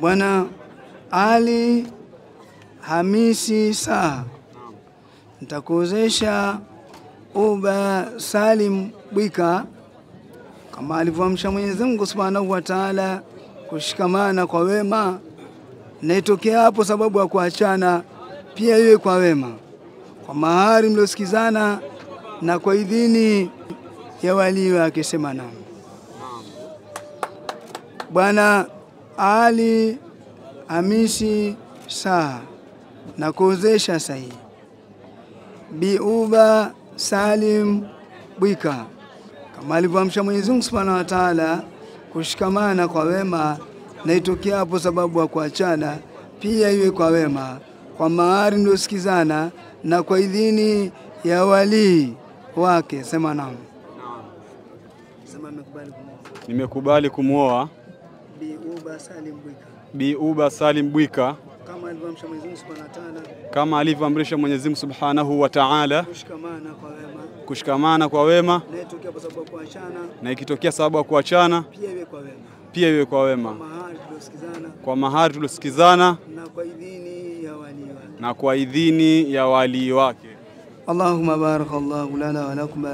Bwana Ali Hamisi Saha, nitakuozesha Uba Salim Bwika kama alivyoamsha Mwenyezi Mungu Subhanahu wa Ta'ala kushikamana kwa wema, na itokea hapo sababu ya kuachana pia iwe kwa wema, kwa mahari mliosikizana na kwa idhini ya wali wake. Sema naam. Bwana Ali Hamisi Saha, na kuozesha sahihi Bi Uba Salim Bwika kama alivyoamsha Mwenyezi Mungu Subhanahu wa Ta'ala kushikamana kwa wema, na itokea hapo sababu ya kuachana pia iwe kwa wema, kwa mahari mliosikizana na kwa idhini ya wali wake. Sema naam. Sema nimekubali kumuoa Bi Uba Salim Bwika. Bi Uba Salim Bwika Kama alivyoamrisha Mwenyezi Mungu Subhanahu wa Ta'ala. Kama alivyoamrisha Mwenyezi Mungu Subhanahu wa Ta'ala. Kushikamana kwa wema. Kushikamana kwa wema. Na itokea sababu ya kuachana. Na ikitokea sababu ya kuachana pia iwe kwa wema. Pia iwe kwa wema. Kwa mahari tuliosikizana. Na kwa idhini ya wali wake. Na kwa idhini ya wali wake. Allahumma barakallahu lana wa lakum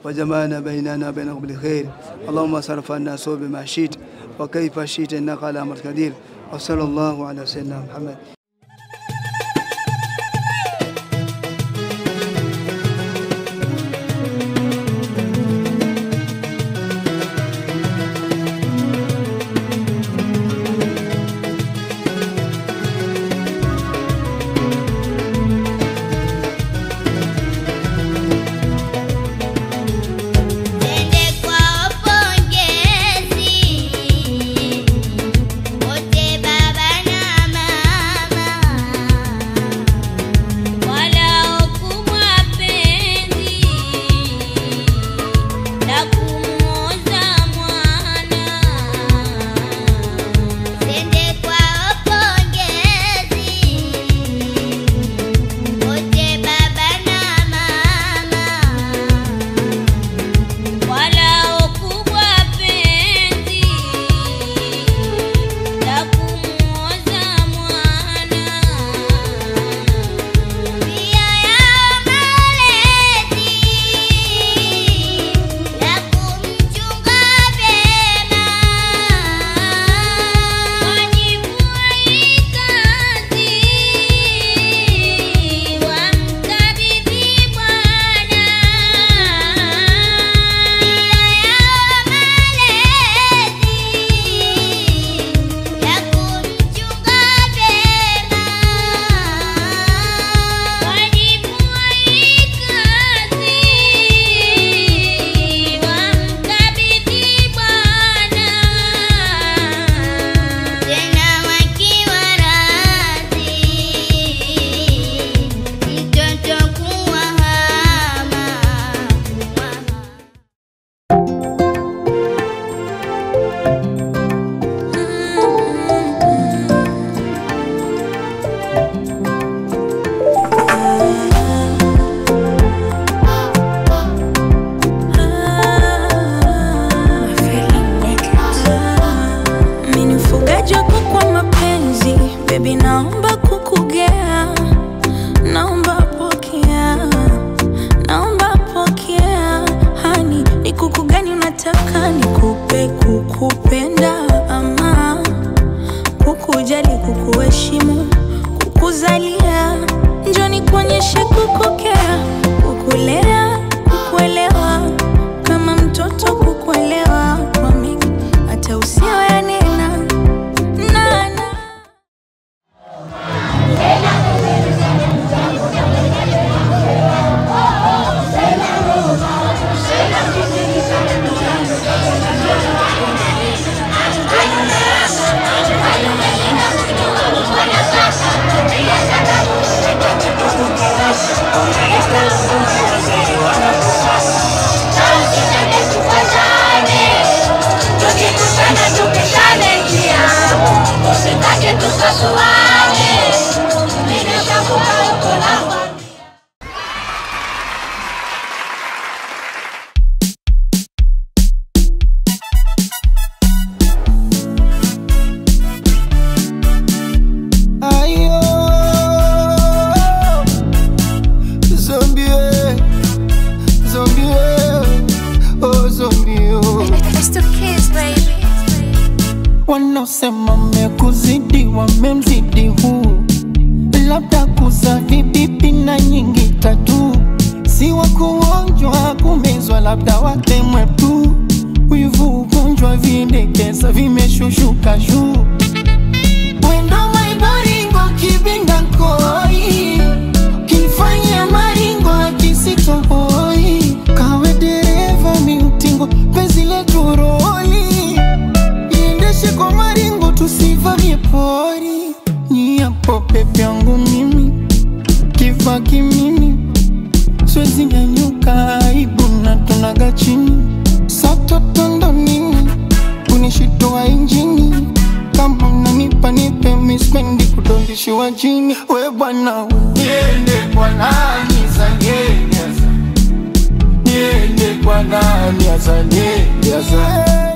وجمعنا بيننا وبينكم بالخير. اللهم صرف عنا سوء بما شئت وكيف شئت إنك على أمر قدير. وصلى الله على سيدنا محمد. Yes, Wanaosema mekuzidi wamemzidi huu, labda kuza vibibi na nyingi tatu. Si wa kuonjwa kumezwa, labda watemwe tu. Wivu ugonjwa vindekeza vimeshushuka juu. Wendo maibaringo kibinda koi, kifanya maringo kisitohoi. Kawe dereva miutingo penzi letu roli, iendeshe kwa maringo tusivamie pori. Ni hapo pepe yangu mimi, kifa kimini siwezi nyanyuka, aibu na tunaga chini. Sato tondo nini kunishitoa injini, kama unanipa nipe mispendi kudondishiwa jini. We bwana uniende kwa nani zangeni asa, niende kwa nani asa, niende asa.